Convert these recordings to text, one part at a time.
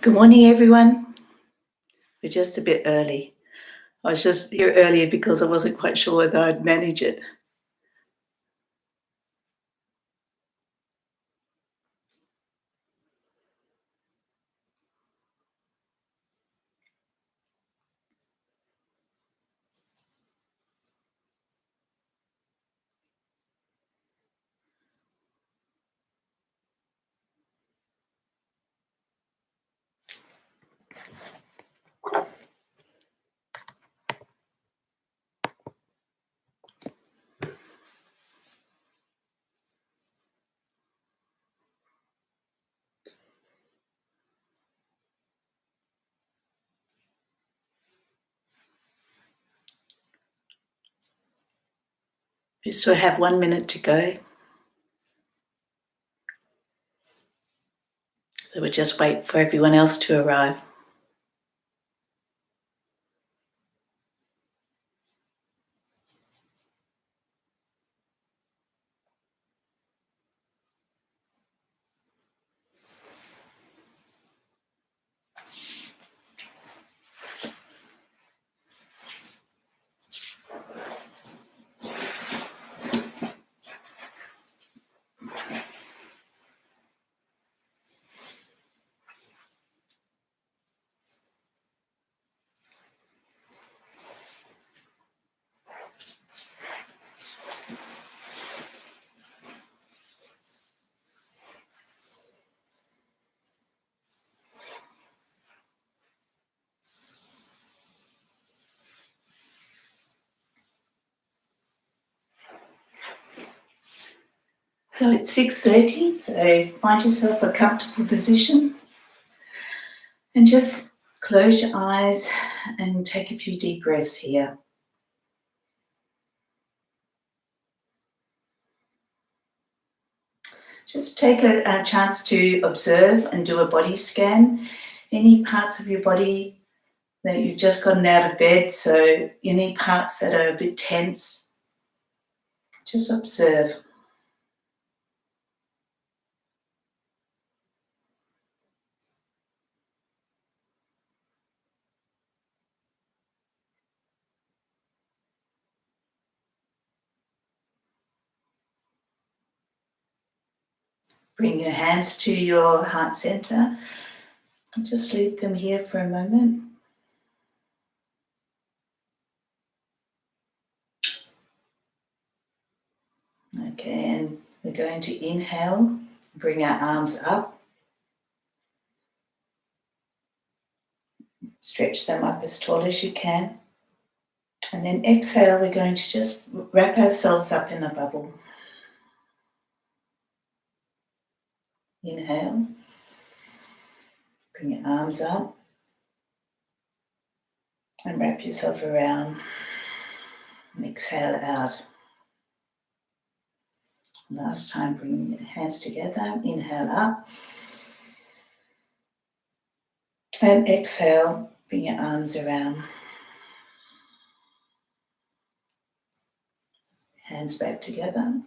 Good morning, everyone. We're just a bit early. I was just here earlier because I wasn't quite sure whether I'd manage it. We still have 1 minute to go. So we'll just wait for everyone else to arrive. So it's 6:30, so find yourself a comfortable position and just close your eyes and take a few deep breaths here. Just take a chance to observe and do a body scan. Any parts of your body that you've just gotten out of bed, so any parts that are a bit tense, just observe. Bring your hands to your heart center and just leave them here for a moment. Okay, and we're going to inhale, bring our arms up, stretch them up as tall as you can. And then exhale, we're going to just wrap ourselves up in a bubble. Inhale, bring your arms up and wrap yourself around. And exhale out. Last time, bring your hands together, inhale up. And exhale, bring your arms around. Hands back together.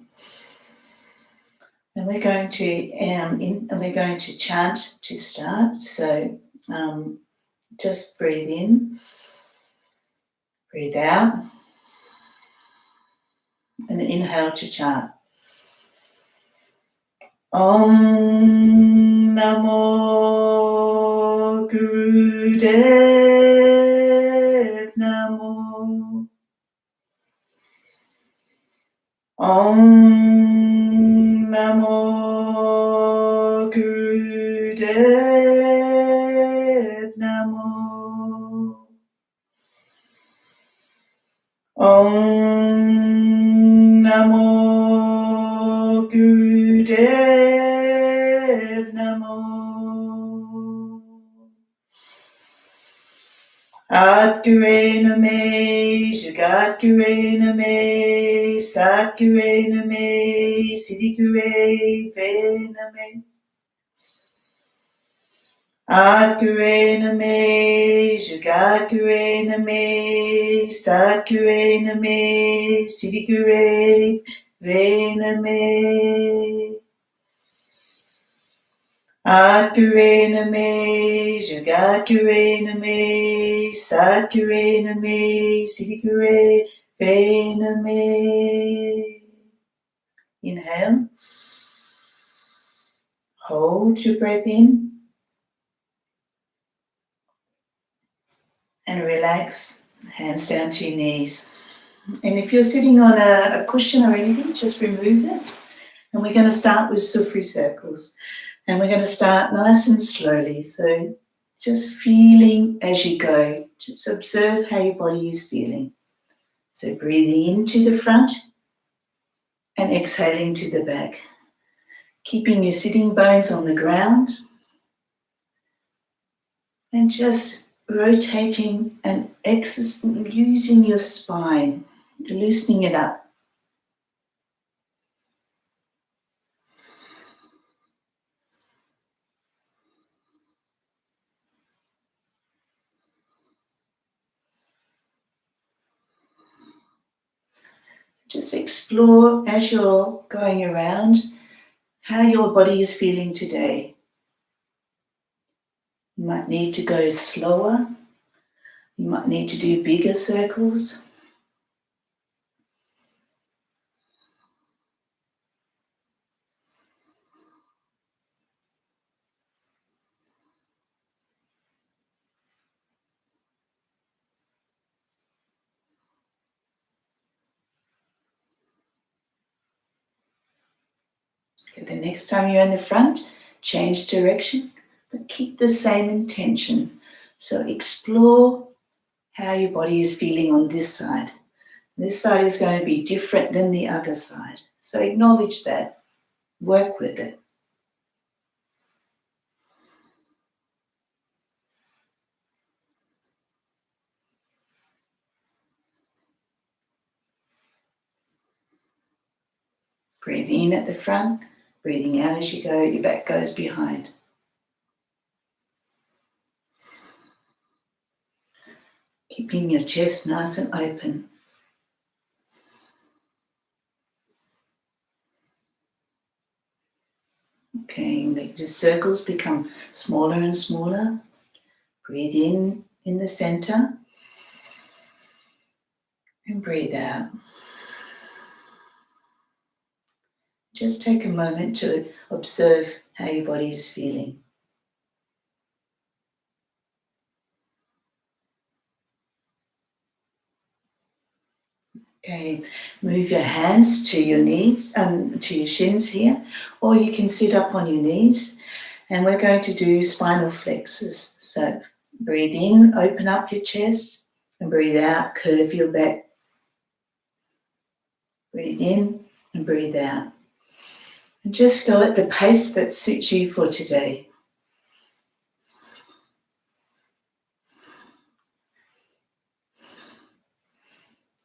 And we're going to chant to start. So just breathe in, breathe out, and inhale to chant. Om Namo Gurudev Namo. Om Namo Gurudev Namo. Om Namo Gurudev Namo. Atgure Name, Jagatgure Name, Satgure Name, Siddhigure Name. Atgure Name, Jagatgure Name, Satgure Name, Siddhigure Name. Ature Name, Jagature Name, Sature Name, Siddhikure Name. Inhale. Hold your breath in. And relax. Hands down to your knees. And if you're sitting on a cushion or anything, just remove it. And we're going to start with Sufri circles. And we're going to start nice and slowly. So just feeling as you go. Just observe how your body is feeling. So breathing into the front and exhaling to the back. Keeping your sitting bones on the ground. And just rotating and using your spine, loosening it up. Just explore as you're going around how your body is feeling today. You might need to go slower. You might need to do bigger circles. Okay, the next time you're in the front, change direction, but keep the same intention. So explore how your body is feeling on this side. This side is going to be different than the other side. So acknowledge that. Work with it. Breathing in at the front, breathing out as you go, your back goes behind. Keeping your chest nice and open. Okay, make the circles become smaller and smaller. Breathe in the center. And breathe out. Just take a moment to observe how your body is feeling. Okay, move your hands to your knees, to your shins here, or you can sit up on your knees, and we're going to do spinal flexors. So breathe in, open up your chest, and breathe out, curve your back. Breathe in and breathe out. And just go at the pace that suits you for today.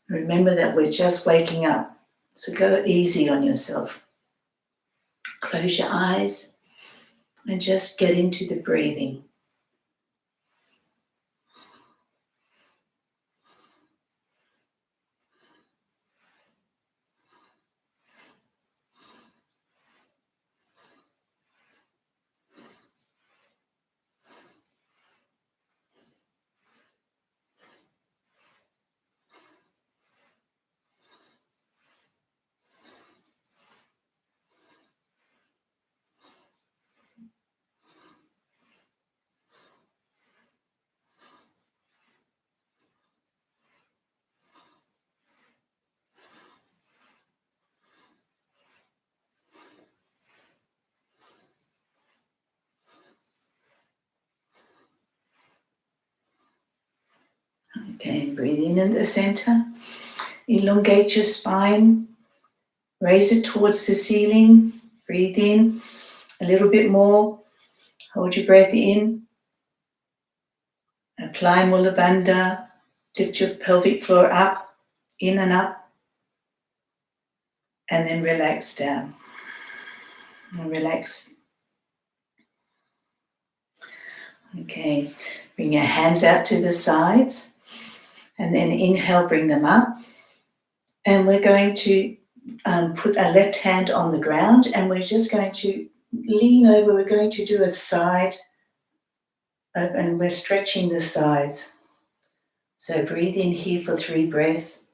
Remember that we're just waking up, so go easy on yourself. Close your eyes and just get into the breathing. Okay, breathe in at the center. Elongate your spine. Raise it towards the ceiling. Breathe in a little bit more. Hold your breath in. Apply Mula Bandha. Lift your pelvic floor up, in and up. And then relax down. And relax. Okay, bring your hands out to the sides. And then inhale, bring them up. And we're going to put our left hand on the ground, and we're just going to lean over. We're going to do a side, and we're stretching the sides. So breathe in here for 3 breaths.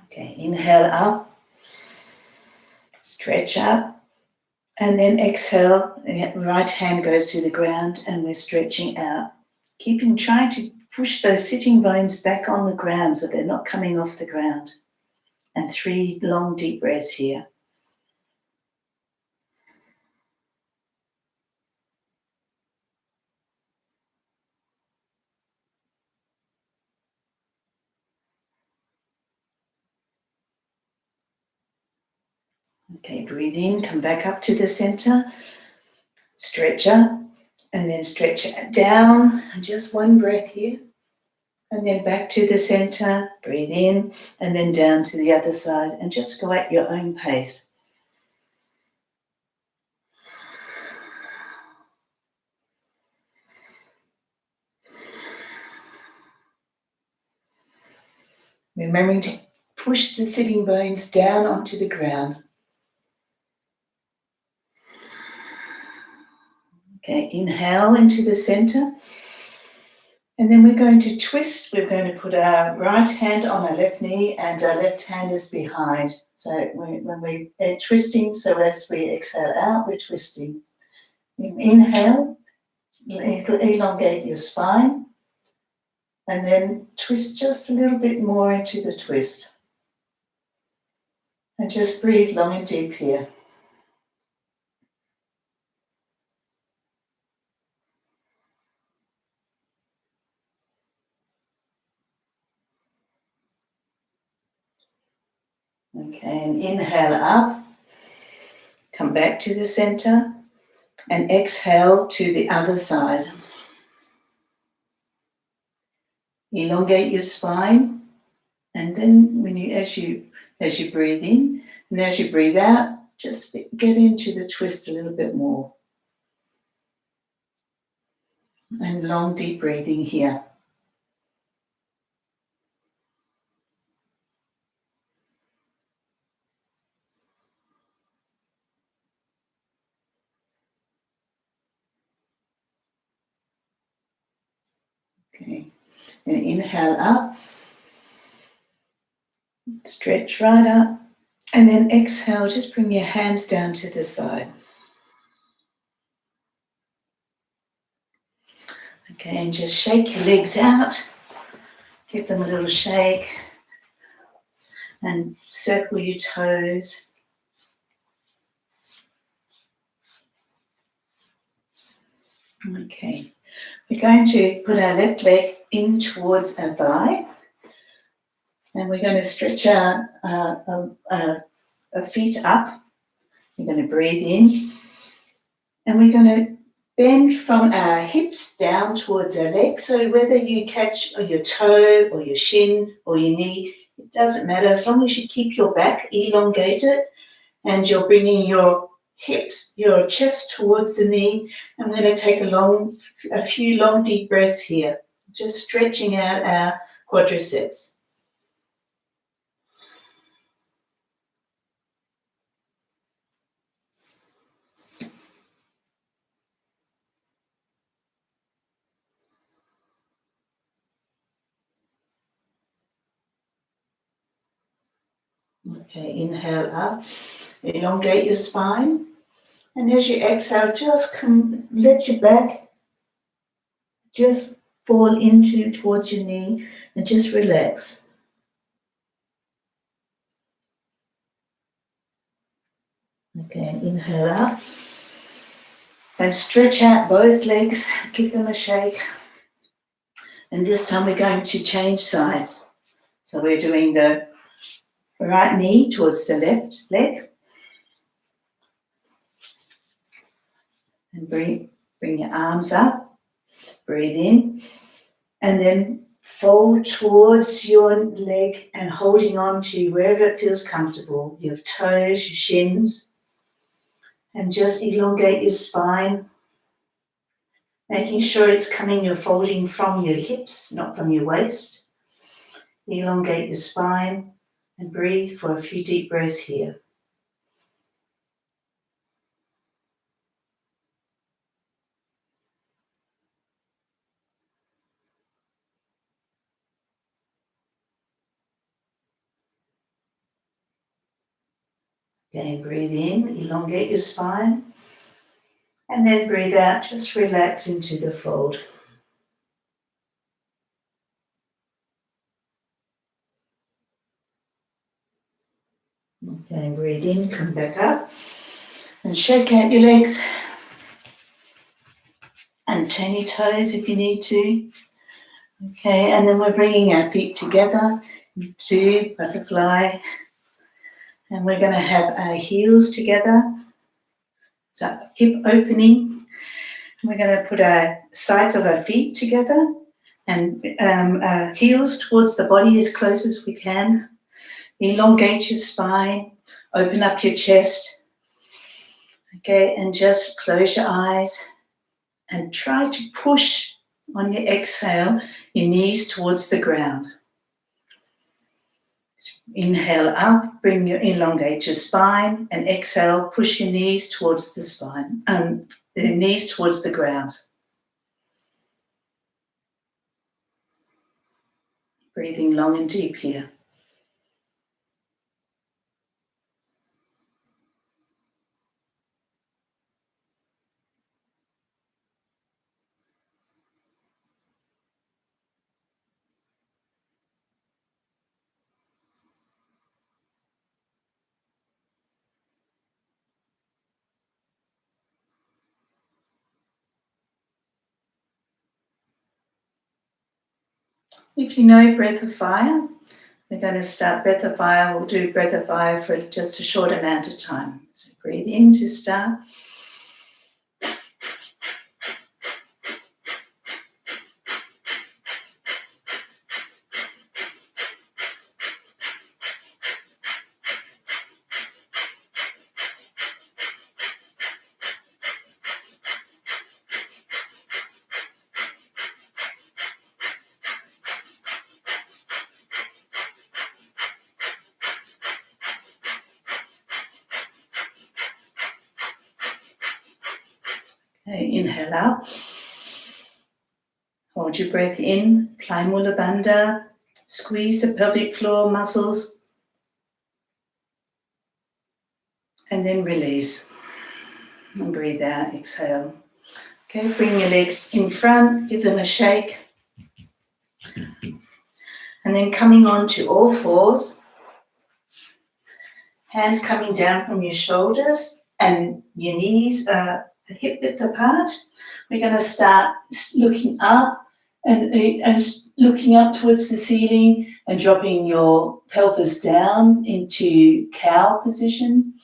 Okay, inhale up, stretch up, and then exhale. The right hand goes to the ground and we're stretching out. Trying to push those sitting bones back on the ground so they're not coming off the ground. And 3 long deep breaths here. Okay, breathe in, come back up to the center, stretch up, and then stretch down. Just 1 breath here. And then back to the center, breathe in, and then down to the other side, and just go at your own pace. Remembering to push the sitting bones down onto the ground. Okay, inhale into the center. And then we're going to twist. We're going to put our right hand on our left knee and our left hand is behind. So when we're twisting, so as we exhale out, we're twisting. Inhale, elongate your spine. And then twist just a little bit more into the twist. And just breathe long and deep here. Okay, and inhale up. Come back to the center. And exhale to the other side. Elongate your spine. And then as you breathe in and as you breathe out, just get into the twist a little bit more. And long, deep breathing here. Okay. And inhale up. Stretch right up. And then exhale, just bring your hands down to the side. Okay, and just shake your legs out. Give them a little shake. And circle your toes. Okay. We're going to put our left leg in towards our thigh. And we're going to stretch our feet up. We're going to breathe in. And we're going to bend from our hips down towards our legs. So whether you catch your toe or your shin or your knee, it doesn't matter. As long as you keep your back elongated and you're bringing your hips, your chest towards the knee. I'm going to take a few long deep breaths here. Just stretching out our quadriceps. Okay, inhale up, elongate your spine, and as you exhale, just let your back just fall into towards your knee and just relax. Okay, inhale up, and stretch out both legs, give them a shake, and this time we're going to change sides. So we're doing the right knee towards the left leg. And bring your arms up. Breathe in. And then fold towards your leg and holding on to wherever it feels comfortable. Your toes, your shins. And just elongate your spine. Making sure it's coming, you're folding from your hips, not from your waist. Elongate your spine and breathe for a few deep breaths here. Again, breathe in, elongate your spine, and then breathe out, just relax into the fold. Okay, breathe in, come back up, and shake out your legs, and turn your toes if you need to. Okay, and then we're bringing our feet together into butterfly, and we're going to have our heels together. So hip opening. We're going to put our sides of our feet together and heels towards the body as close as we can. Elongate your spine, open up your chest. Okay, and just close your eyes and try to push on your exhale your knees towards the ground. Inhale up, elongate your spine, and exhale, push your knees towards the spine, the knees towards the ground. Breathing long and deep here. If you know breath of fire, we're going to start breath of fire. We'll do breath of fire for just a short amount of time. So breathe in to start. Okay, inhale up. Hold your breath in, apply Mula Bandha, squeeze the pelvic floor muscles, and then release. And breathe out, exhale. Okay, bring your legs in front, give them a shake. And then coming on to all fours, hands coming down from your shoulders and your knees are hip width apart. We're going to start looking up and looking up towards the ceiling and dropping your pelvis down into cow position.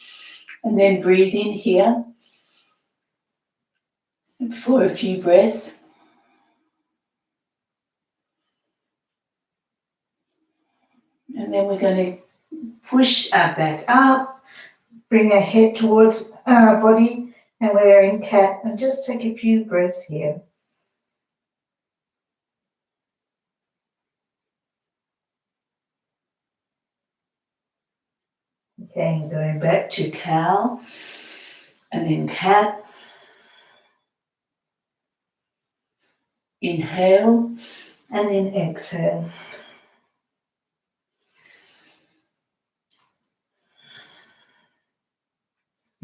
And then breathe in here for a few breaths. And then we're going to push our back up, bring our head towards our body, and we're in cat. And just take a few breaths here. Okay, and going back to cow, and then cat. Inhale, and then exhale.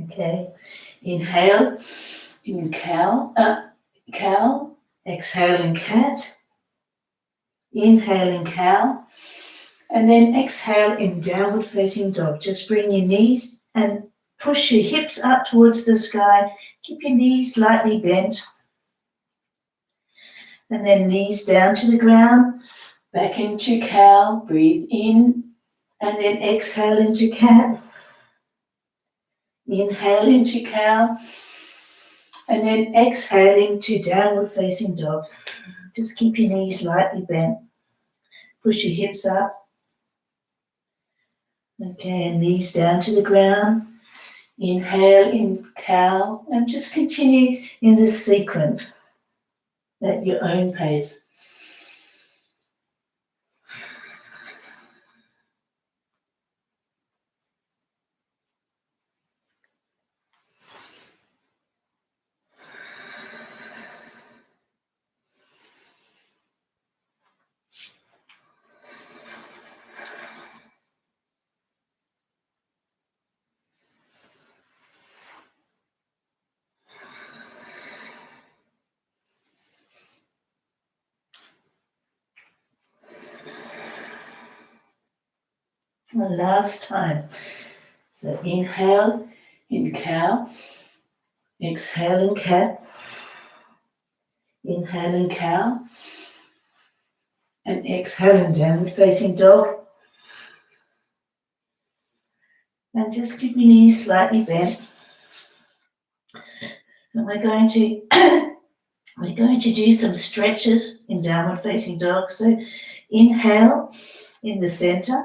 Okay, inhale in cow, exhale in cat, inhale in cow, and then exhale in downward facing dog. Just bring your knees and push your hips up towards the sky. Keep your knees slightly bent. And then knees down to the ground, back into cow, breathe in, and then exhale into cat. Inhale into cow, and then exhaling to downward facing dog. Just keep your knees slightly bent. Push your hips up. Okay, and knees down to the ground. Inhale in cow, and just continue in this sequence. at your own pace. One last time. So inhale in cow, exhale in cat, inhale in cow, and exhale in downward facing dog. And just keep your knees slightly bent. And we're going to do some stretches in downward facing dog. So inhale in the center,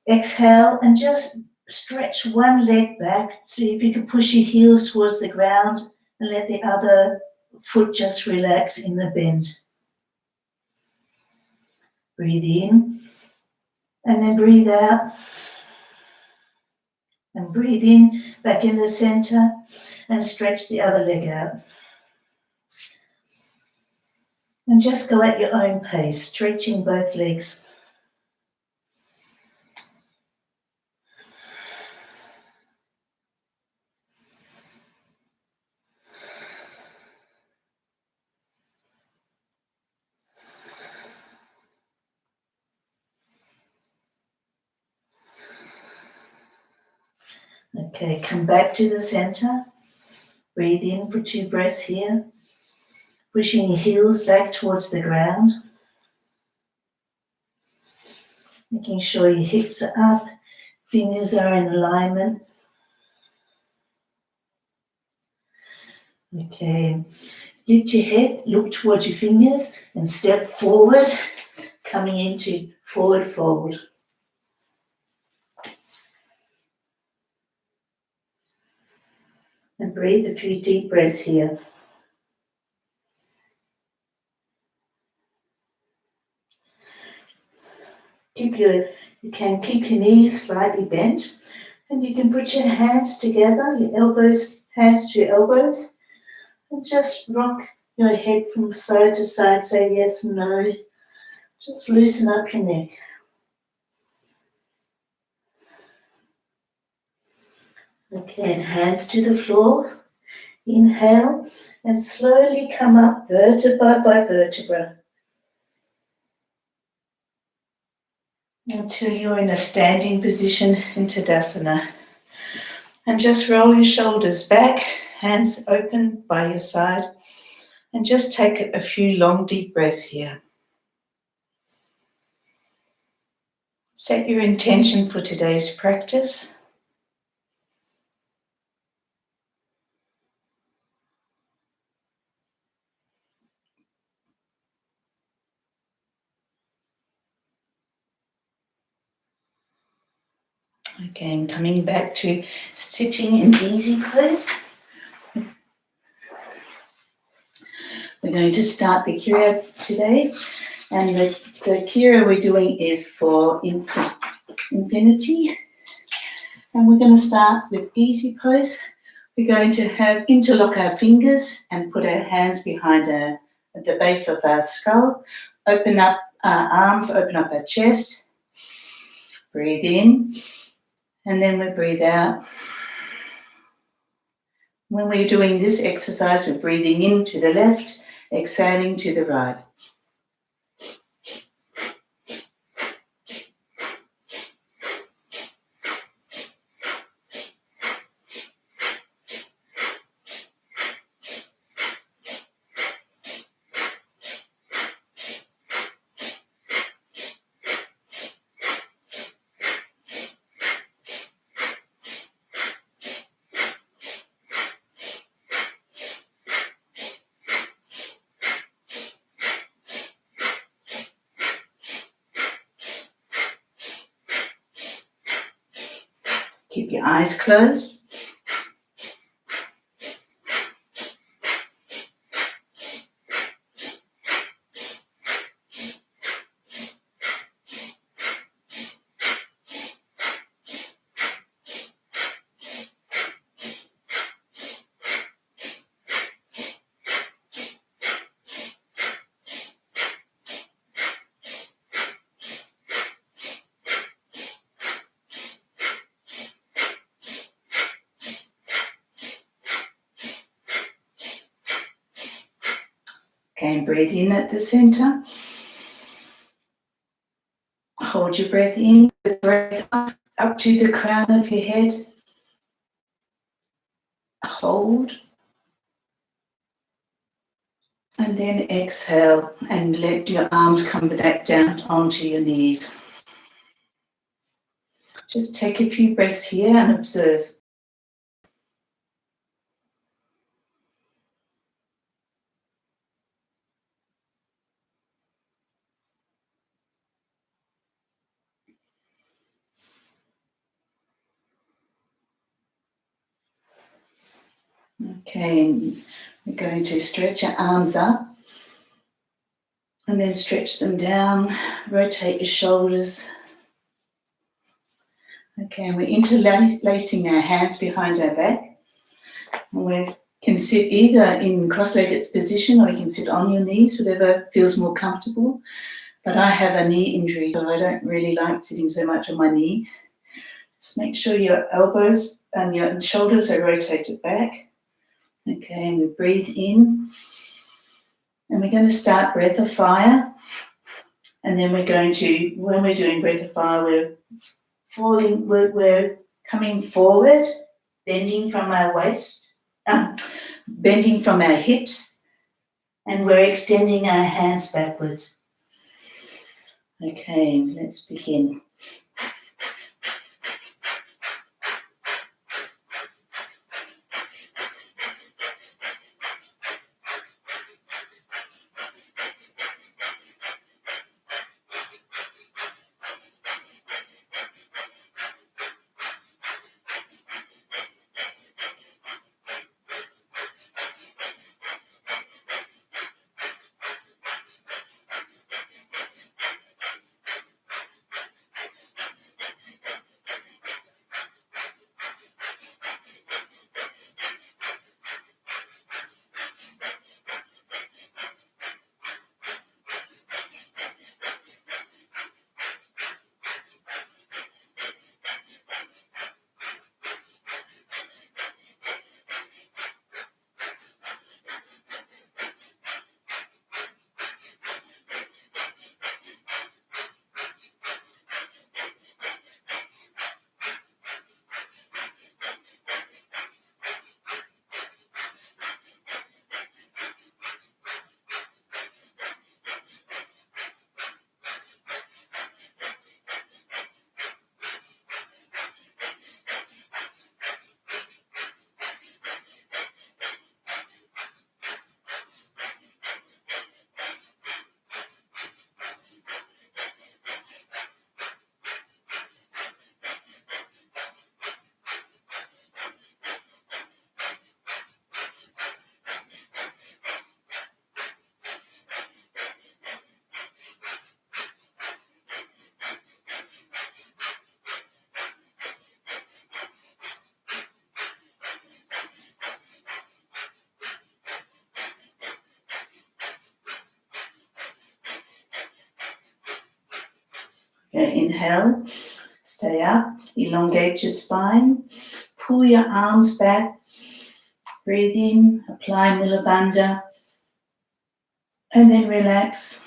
exhale and just stretch one leg back. See if you can push your heels towards the ground and let the other foot just relax in the bend. Breathe in and then breathe out. And breathe in back in the center and stretch the other leg out. And just go at your own pace, stretching both legs. Okay, come back to the center. Breathe in for 2 breaths here. Pushing your heels back towards the ground. Making sure your hips are up, fingers are in alignment. Okay, lift your head, look towards your fingers and step forward, coming into forward fold. And breathe a few deep breaths here. You can keep your knees slightly bent, and you can put your hands together, hands to your elbows, and just rock your head from side to side, say yes, no. Just loosen up your neck. Okay, and hands to the floor. Inhale, and slowly come up vertebra by vertebra until you're in a standing position in Tadasana. And just roll your shoulders back, hands open by your side, and just take a few long deep breaths here. Set your intention for today's practice. Again, coming back to sitting in easy pose. We're going to start the Kriya today, and the Kriya we're doing is for Infinity. And we're going to start with easy pose. We're going to interlock our fingers and put our hands behind at the base of our skull. Open up our arms, open up our chest. Breathe in, and then we breathe out. When we're doing this exercise, we're breathing in to the left, exhaling to the right. Keep your eyes closed. Okay, and breathe in at the center. Hold your breath in, breath up to the crown of your head. Hold. And then exhale and let your arms come back down onto your knees. Just take a few breaths here and observe. Okay, and we're going to stretch our arms up and then stretch them down, rotate your shoulders. Okay, and we're interlacing our hands behind our back. And we can sit either in cross-legged position or you can sit on your knees, whatever feels more comfortable. But I have a knee injury, so I don't really like sitting so much on my knee. Just make sure your elbows and your shoulders are rotated back. Okay, and we breathe in. And we're going to start breath of fire. And then we're going to, when we're doing breath of fire, we're coming forward, bending from our waist, bending from our hips, and we're extending our hands backwards. Okay, let's begin. Okay, inhale, stay up, elongate your spine, pull your arms back, breathe in, apply Mula Bandha, and then relax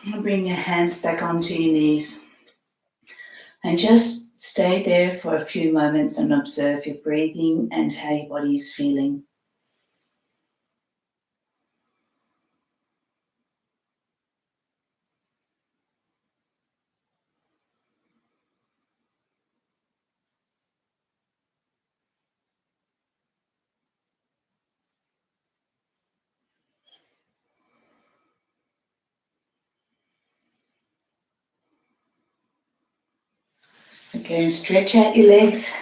and bring your hands back onto your knees. And just stay there for a few moments and observe your breathing and how your body is feeling. Okay, and stretch out your legs.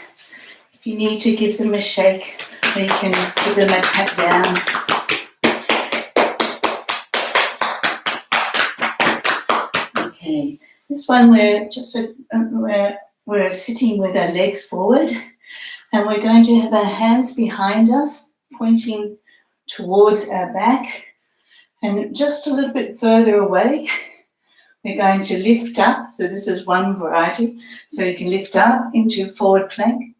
If you need to, give them a shake, or you can give them a tap down. Okay, this one we're sitting with our legs forward, and we're going to have our hands behind us, pointing towards our back, and just a little bit further away. We're going to lift up, so this is one variety. So you can lift up into forward plank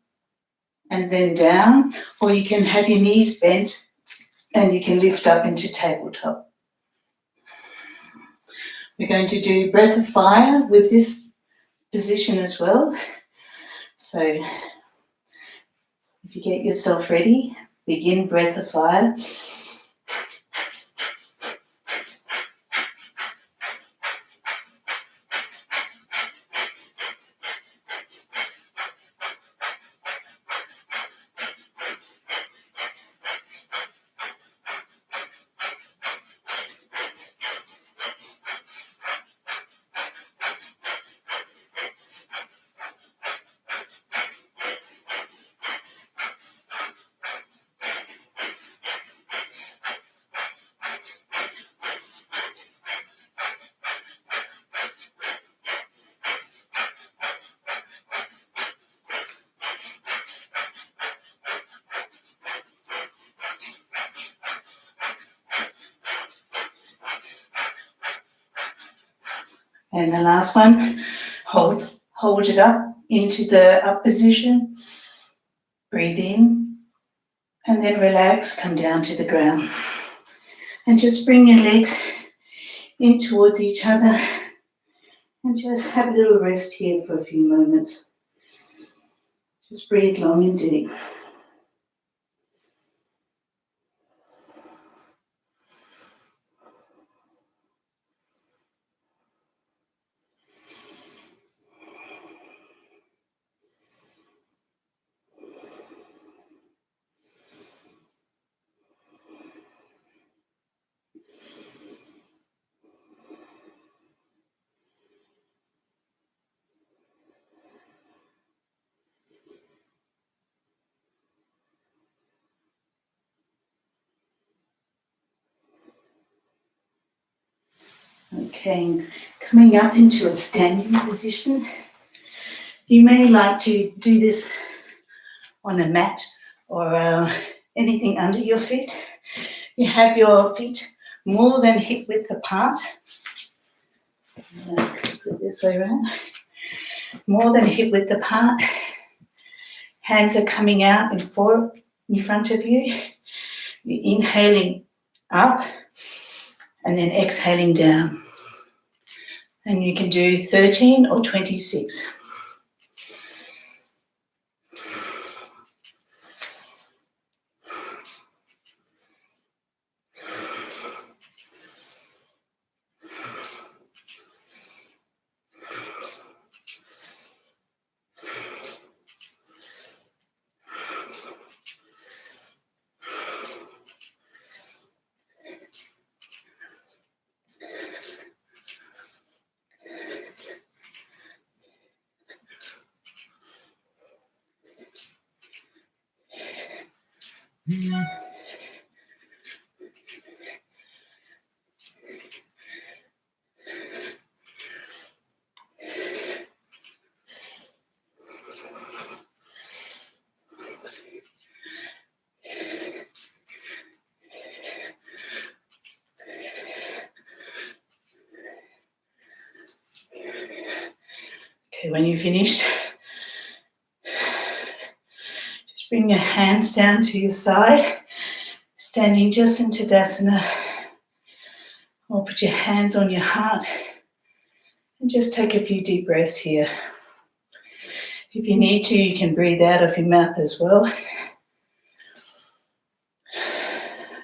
and then down, or you can have your knees bent and you can lift up into tabletop. We're going to do breath of fire with this position as well. So if you get yourself ready, begin breath of fire. And the last one, hold it up into the up position. Breathe in and then relax, come down to the ground. And just bring your legs in towards each other and just have a little rest here for a few moments. Just breathe long and deep. Okay, coming up into a standing position. You may like to do this on a mat or anything under your feet. You have your feet more than hip width apart. Put it this way around. More than hip width apart. Hands are coming out in front of you. You're inhaling up and then exhaling down. And you can do 13 or 26. Okay, when you're finished, just bring your hands down to your side, standing just in Tadasana, or put your hands on your heart and just take a few deep breaths here. If you need to, you can breathe out of your mouth as well.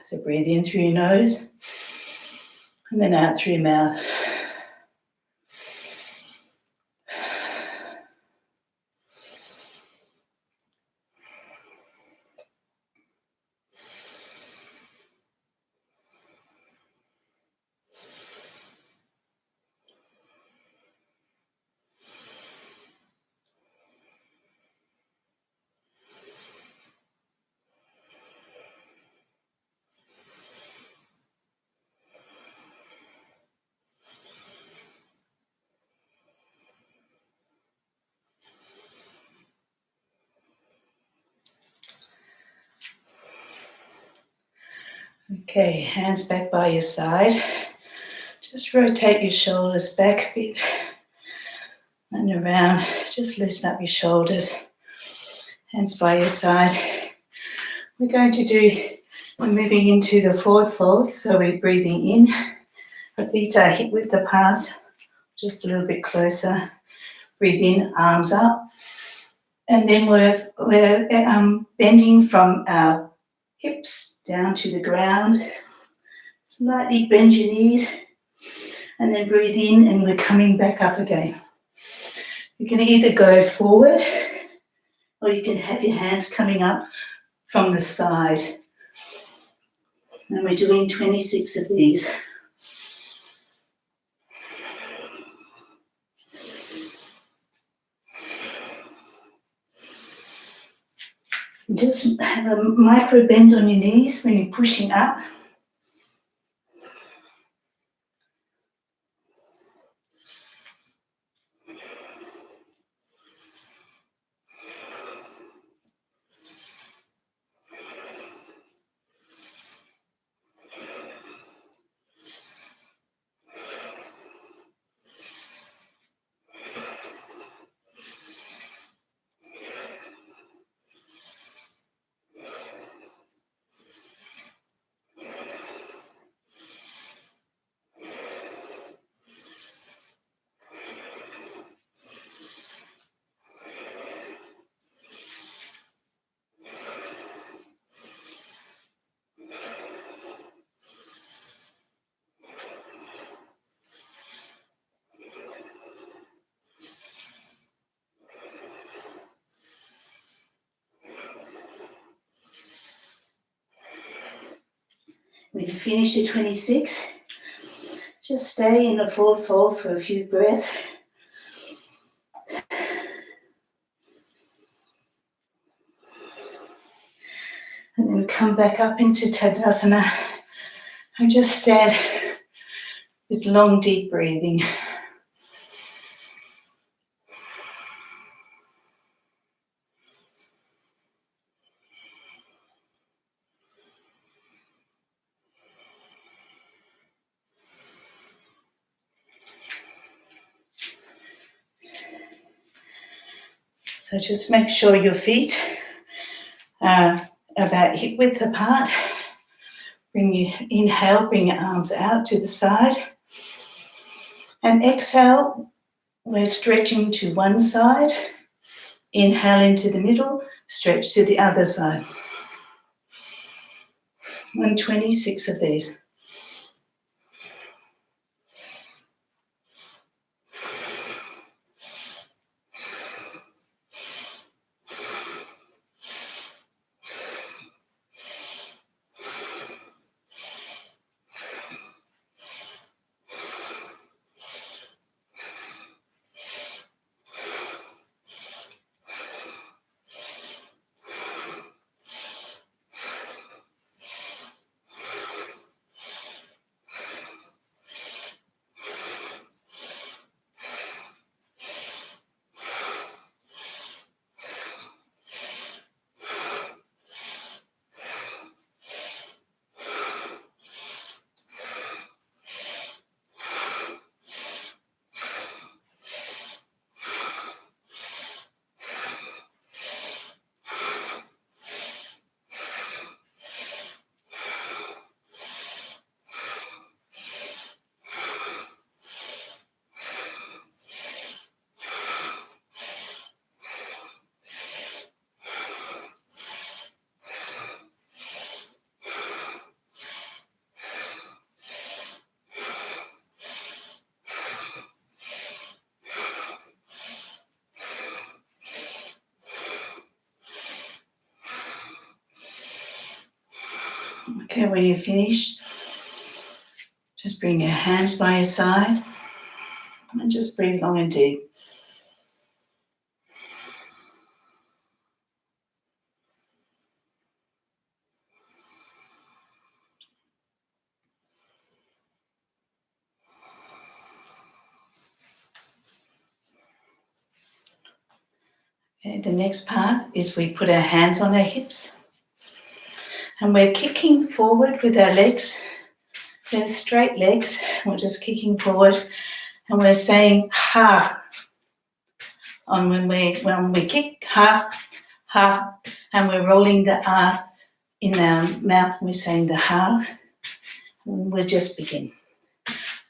So breathe in through your nose and then out through your mouth. Okay, hands back by your side. Just rotate your shoulders back a bit and around. Just loosen up your shoulders. Hands by your side. We're moving into the forward fold. So we're breathing in The feet are hip width apart, just a little bit closer. Breathe in, arms up. And then we're bending from our hips down to the ground. Slightly bend your knees. And then breathe in, and we're coming back up again. You can either go forward, or you can have your hands coming up from the side. And we're doing 26 of these. Just have a micro bend on your knees when you're pushing up. When you finish your 26, just stay in a forward fold for a few breaths. And then come back up into Tadasana and just stand with long, deep breathing. So just make sure your feet are about hip width apart. Inhale, bring your arms out to the side. And exhale, we're stretching to one side. Inhale into the middle, stretch to the other side. 126 of these. Okay, when you're finished, just bring your hands by your side and just breathe long and deep. Okay, the next part is we put our hands on our hips and we're kicking forward with our legs. They're straight legs. We're just kicking forward and we're saying ha on when we kick ha ha, and we're rolling the ah in our mouth. We're saying the ha. And we'll just begin.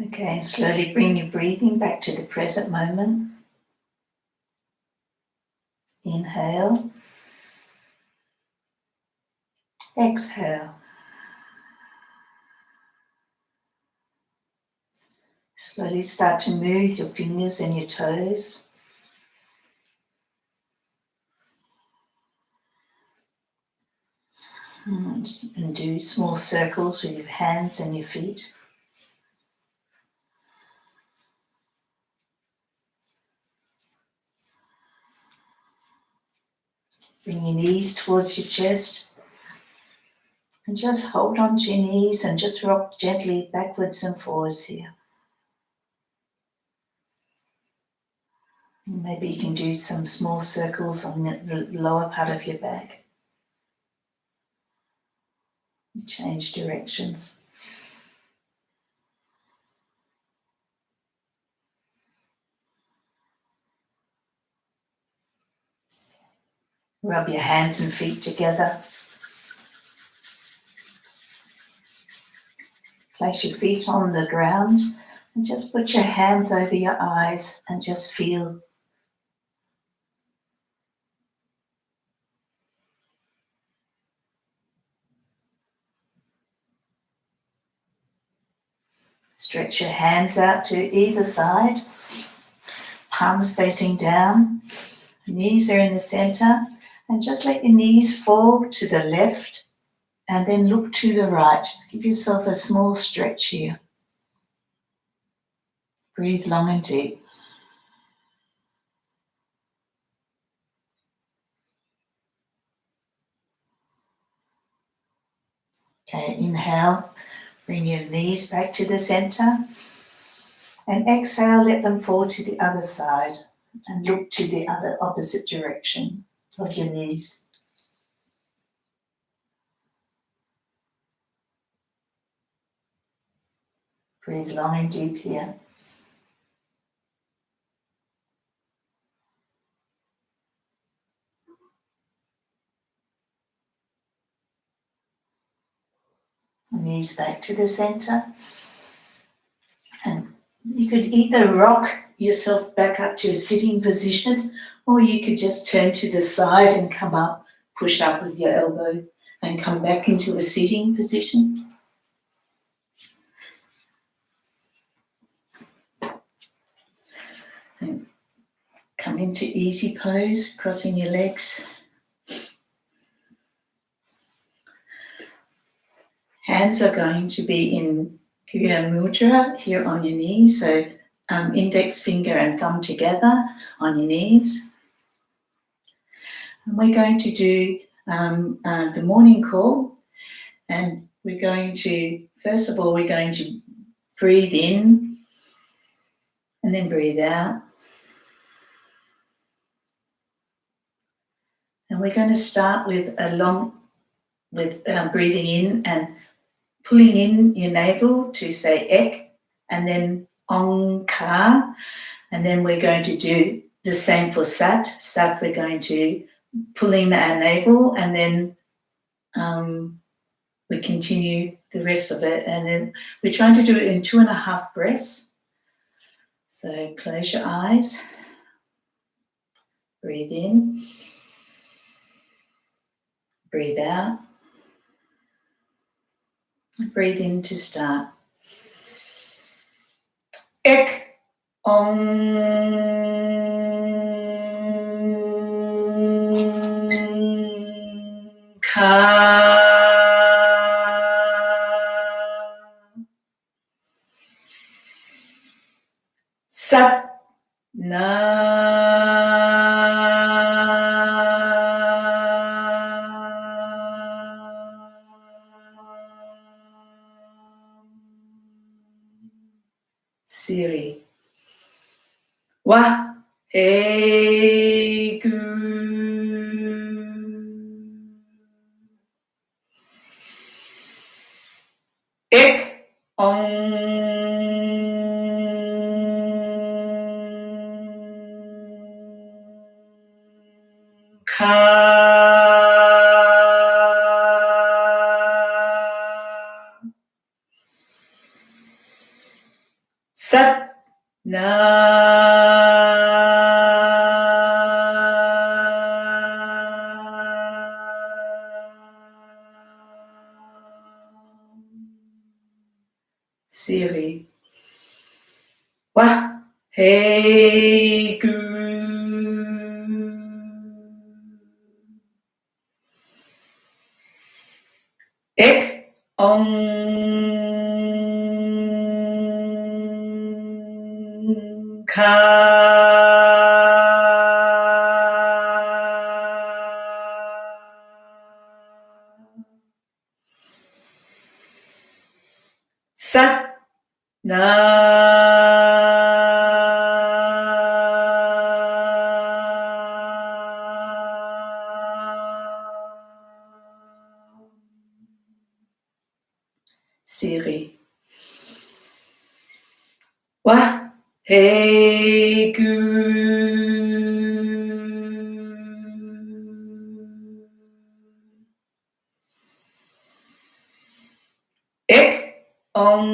Okay, and slowly bring your breathing back to the present moment. Inhale. Exhale. Slowly start to move your fingers and your toes. And do small circles with your hands and your feet. Bring your knees towards your chest. And just hold on to your knees and just rock gently backwards and forwards here. And maybe you can do some small circles on the lower part of your back. Change directions. Rub your hands and feet together. Place your feet on the ground and just put your hands over your eyes and just feel. Stretch your hands out to either side, palms facing down, knees are in the center, and just let your knees fall to the left and then look to the right. Just give yourself a small stretch here. Breathe long and deep. Okay, inhale, bring your knees back to the center. And exhale, let them fall to the other side and look to the other opposite direction of your knees. Breathe long and deep here. Knees back to the center. And you could either rock yourself back up to a sitting position, or you could just turn to the side and come up, push up with your elbow and come back into a sitting position. And come into easy pose, crossing your legs. Hands are going to be in Kriya Mudra here on your knees, so index finger and thumb together on your knees. And we're going to do the morning call, and we're going to, first of all, we're going to breathe in and then breathe out. And we're going to start with breathing in and pulling in your navel to say ek, and then ong ka, and then we're going to do the same for sat. Sat, we're going to pull in our navel, and then we continue the rest of it, and then we're trying to do it in 2.5 breaths. So close your eyes, breathe in, breathe out, breathe in to start. Ek, ong, ka. Sat, Siri. Wa, he, gu. Ik, ka. Sat Siri. Wah Hey Gu. Ek Ong Ka. Sat Siri. Wah Hey Gu. Ek Ong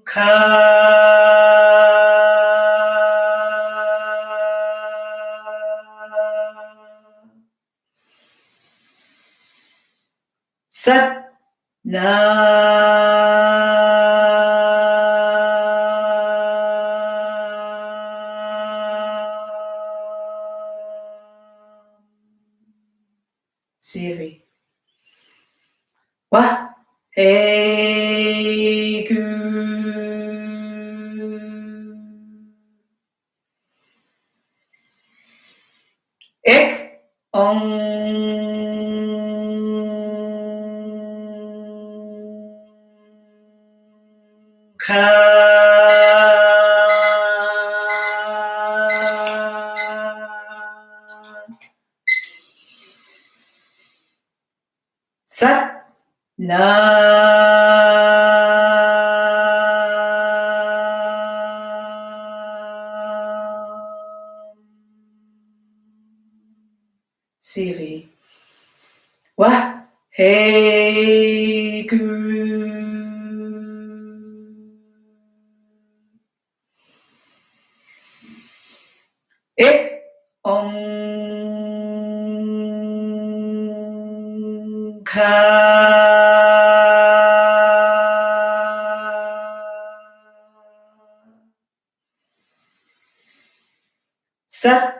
Ka. Sat Siri. Wah Hey Gu. Ek Ong Ka. Sat Siri. Wah Hey Gu. Ek Ong Ka. Sat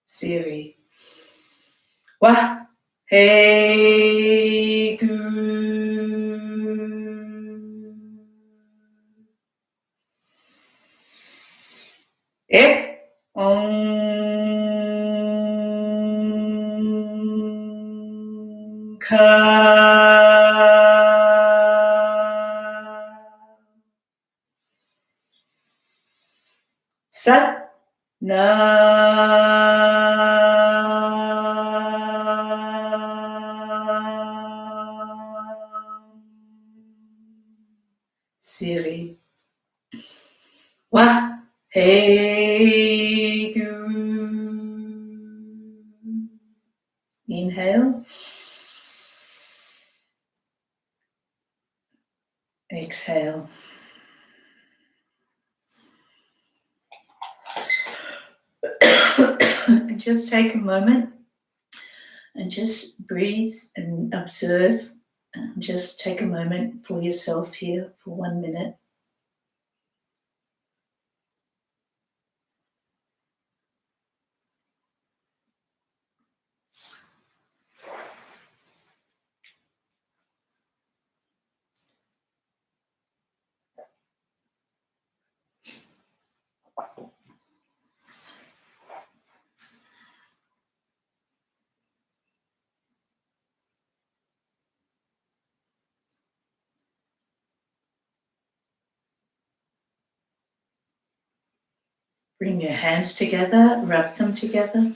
Siri. Wah Hey Gu. Ek Ong Ka. Sat Siri. Wah Hey Gu. Inhale. Exhale. And just take a moment and just breathe and observe. And just take a moment for yourself here for 1 minute. Bring your hands together, rub them together.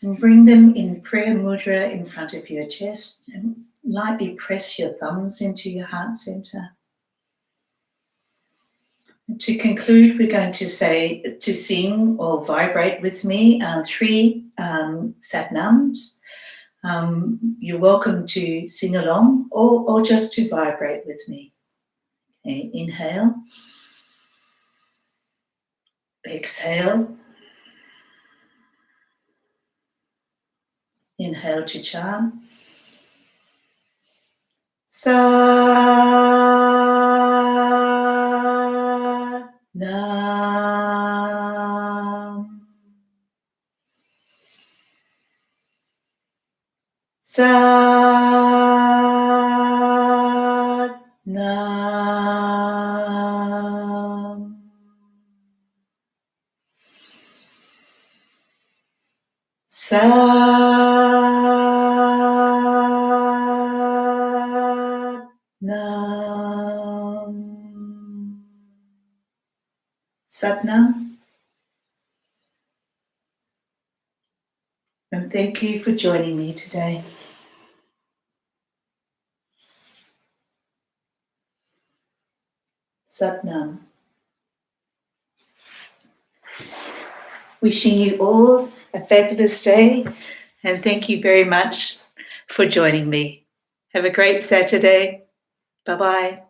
And bring them in prayer mudra in front of your chest. And lightly press your thumbs into your heart center. To conclude, we're going to sing or vibrate with me 3 Satnams. You're welcome to sing along or just to vibrate with me. Okay, inhale. Exhale. Inhale to chant. Sa-nam. Sa-nam. Satnam. And thank you for joining me today. Satnam. Wishing you all a fabulous day, and thank you very much for joining me. Have a great Saturday. Bye-bye.